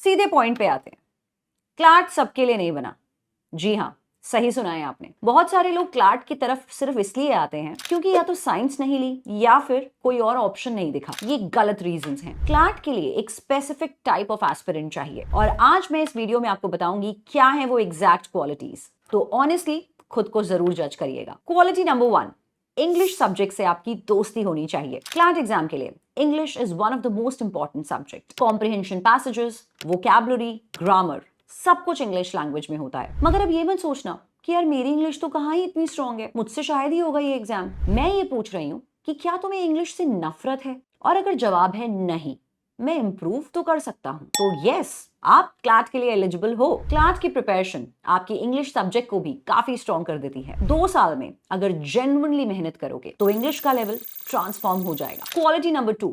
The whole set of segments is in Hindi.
सीधे पॉइंट पे आते हैं। क्लाट सबके लिए नहीं बना। जी हाँ, सही सुना है आपने। बहुत सारे लोग क्लाट की तरफ सिर्फ इसलिए आते हैं क्योंकि या तो साइंस नहीं ली या फिर कोई और ऑप्शन नहीं दिखा। ये गलत रीजंस हैं। क्लाट के लिए एक स्पेसिफिक टाइप ऑफ एस्पिरेंट चाहिए और आज मैं इस वीडियो में आपको बताऊंगी क्या है वो एग्जैक्ट क्वालिटीज। तो ऑनेस्टली खुद को जरूर जज करिएगा। क्वालिटी नंबर 1, इंग्लिश सब्जेक्ट से आपकी दोस्ती होनी चाहिए। क्लाट एग्जाम के लिए English is one of the most important subject. Comprehension passages, vocabulary, grammar, सब कुछ इंग्लिश लैंग्वेज में होता है। मगर अब ये मत सोचना कि यार मेरी इंग्लिश तो कहाँ ही इतनी स्ट्रांग है, मुझसे शायद ही होगा ये एग्जाम। मैं ये पूछ रही हूँ कि क्या तुम्हें इंग्लिश से नफरत है? और अगर जवाब है नहीं, मैं इंप्रूव तो कर सकता हूँ, तो यस, आप क्लाट के लिए एलिजिबल हो। क्लाट की प्रिपरेशन आपकी इंग्लिश सब्जेक्ट को भी काफी स्ट्रॉन्ग कर देती है। 2 साल में अगर जेन्युइनली मेहनत करोगे तो इंग्लिश का लेवल ट्रांसफॉर्म हो जाएगा। Quality number 2,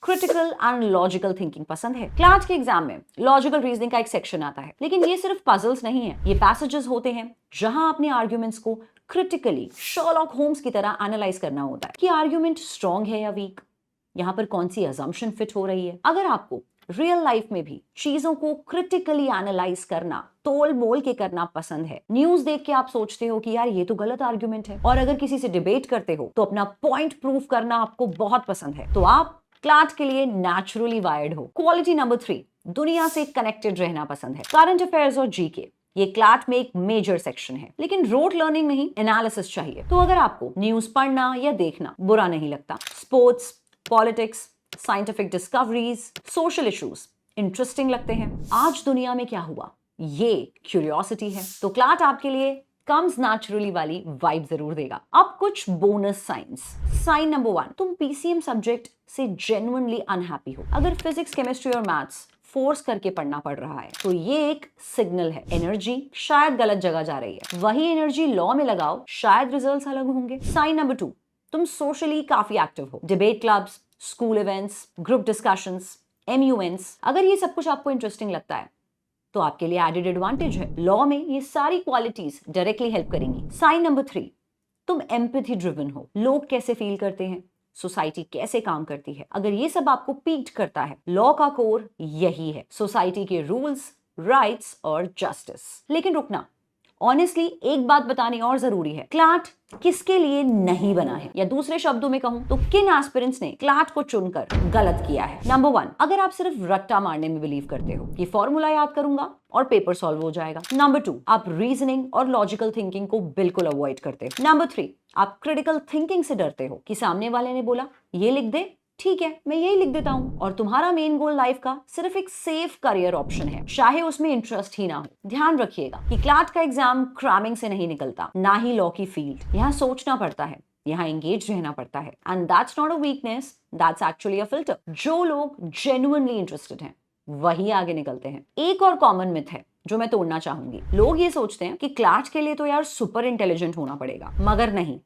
critical and logical thinking पसंद है। क्लास के एग्जाम में लॉजिकल रीजनिंग का एक सेक्शन आता है, लेकिन ये सिर्फ पजल्स नहीं है, ये पैसेजेस होते हैं जहां अपने आर्ग्यूमेंट्स को क्रिटिकली शर्लॉक होम्स की तरह एनालाइज करना होता है कि आर्ग्यूमेंट स्ट्रॉन्ग है या वीक, यहाँ पर कौन सी अजम्पशन फिट हो रही है। अगर आपको रियल लाइफ में भी चीजों को क्रिटिकली एनालाइज करना, तोल मोल के करना पसंद है, न्यूज देख के आप सोचते हो कि यार ये तो गलत आर्ग्यूमेंट है, और अगर किसी से डिबेट करते हो तो अपना पॉइंट प्रूव करना आपको बहुत पसंद है, तो आप क्लाट के लिए नेचुरली वायर्ड हो। क्वालिटी नंबर 3, दुनिया से कनेक्टेड रहना पसंद है। करंट अफेयर्स और जीके ये क्लाट में एक मेजर सेक्शन है, लेकिन रोट लर्निंग नहीं, एनालिसिस चाहिए। तो अगर आपको न्यूज पढ़ना या देखना बुरा नहीं लगता, sports, politics, scientific discoveries, social issues interesting लगते हैं, आज दुनिया में क्या हुआ, ये क्यूरियोसिटी है, तो क्लाट आपके लिए कम्स नेचुरली वाली वाइब जरूर देगा। अब कुछ बोनस साइंस। साइन नंबर 1, तुम पीसीएम सब्जेक्ट से जेन्युइनली अनहैप्पी हो। अगर फिजिक्स, केमिस्ट्री और मैथ्स फोर्स करके पढ़ना पड़ रहा है तो ये एक सिग्नल है, एनर्जी शायद गलत जगह जा रही है। वही एनर्जी लॉ में लगाओ, शायद रिजल्ट्स अलग होंगे। साइन नंबर 2, तुम सोशली काफी एक्टिव हो। Debate clubs, school events, group discussions, MUNs, अगर ये सब कुछ आपको इंटरेस्टिंग लगता है तो आपके लिए एडेड एडवांटेज है। लॉ में ये सारी क्वालिटीज डायरेक्टली हेल्प करेंगी। साइन नंबर 3, तुम एम्पैथी ड्रिवन हो। लोग कैसे फील करते हैं, सोसाइटी कैसे काम करती है, अगर ये सब आपको पीक करता है, लॉ का कोर यही है, सोसाइटी के रूल्स, राइट्स और जस्टिस। लेकिन रुकना, ऑनेस्टली एक बात बतानी और जरूरी है, क्लाट किसके लिए नहीं बना है, या दूसरे शब्दों में कहूं तो किन एस्पिरेंट्स ने क्लाट को चुनकर गलत किया है। नंबर 1, अगर आप सिर्फ रट्टा मारने में बिलीव करते हो कि फॉर्मूला याद करूंगा और पेपर सॉल्व हो जाएगा। नंबर 2, आप रीजनिंग और लॉजिकल थिंकिंग को बिल्कुल अवॉइड करते हो। नंबर 3, आप क्रिटिकल थिंकिंग से डरते हो कि सामने वाले ने बोला ये लिख दे, ठीक है मैं यही लिख देता हूं, और तुम्हारा मेन गोल लाइफ का सिर्फ एक सेफ करियर ऑप्शन है, चाहे उसमें इंटरेस्ट ही ना हो। ध्यान रखिएगा कि क्लाट का एग्जाम क्रैमिंग से नहीं निकलता, ना ही लॉ की फील्ड। यहाँ सोचना पड़ता है, यहाँ एंगेज रहना पड़ता है, and that's not a weakness, that's actually a filter. जो लोग जेन्युइनली इंटरेस्टेड हैं वही आगे निकलते हैं। एक और कॉमन मिथ है जो मैं तोड़ना चाहूंगी। लोग ये सोचते हैं कि क्लाट के लिए तो यार सुपर इंटेलिजेंट होना पड़ेगा, मगर नहीं,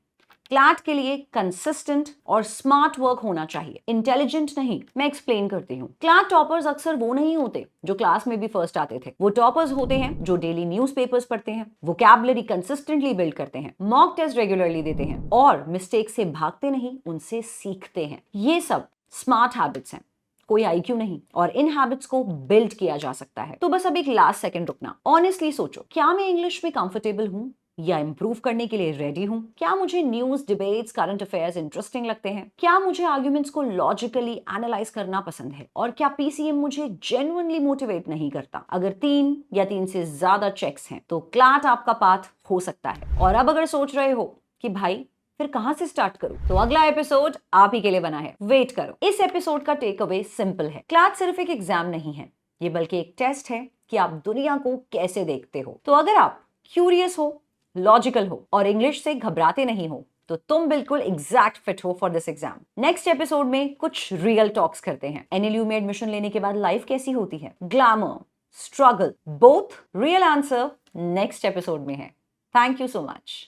क्लाट के लिए कंसिस्टेंट और स्मार्ट वर्क होना चाहिए, इंटेलिजेंट नहीं। मैं एक्सप्लेन करती हूँ। क्लाट टॉपर्स अक्सर वो नहीं होते जो क्लास में भी फर्स्ट आते थे, वो टॉपर्स होते हैं जो डेली न्यूज़पेपर्स पढ़ते हैं, वोकैबुलरी कंसिस्टेंटली बिल्ड करते हैं, मॉक टेस्ट रेगुलरली देते हैं और मिस्टेक से भागते नहीं, उनसे सीखते हैं। ये सब स्मार्ट हैबिट्स हैं, कोई आईक्यू नहीं, और इन हैबिट्स को बिल्ड किया जा सकता है। तो बस अब एक लास्ट सेकंड रुकना, ऑनेस्टली सोचो, क्या मैं इंग्लिश में कंफर्टेबल हूं या इंप्रूव करने के लिए रेडी हूं? क्या मुझे news, debates, current affairs interesting लगते हैं? क्या मुझे आर्ग्यूमेंट्स को लॉजिकली एनालाइज करना पसंद है? और क्या पीसीएम मुझे जेन्युइनली मोटिवेट नहीं करता? अगर 3 या 3 से ज्यादा चेक्स हैं तो क्लाट आपका पाथ हो सकता है। और अब अगर सोच रहे हो कि भाई फिर कहां से स्टार्ट करूं, तो अगला एपिसोड आप ही के लिए बना है, वेट करो। इस एपिसोड का टेक अवे सिंपल है, क्लाट सिर्फ एक एग्जाम नहीं है, ये बल्कि एक टेस्ट है कि आप दुनिया को कैसे देखते हो। तो अगर आप क्यूरियस हो, लॉजिकल हो और इंग्लिश से घबराते नहीं हो तो तुम बिल्कुल एग्जैक्ट फिट हो for this exam. Next episode में कुछ रियल टॉक्स करते हैं। एनएलयू में एडमिशन लेने के बाद लाइफ कैसी होती है, glamour, struggle, both, real answer next episode में है। Thank you so much.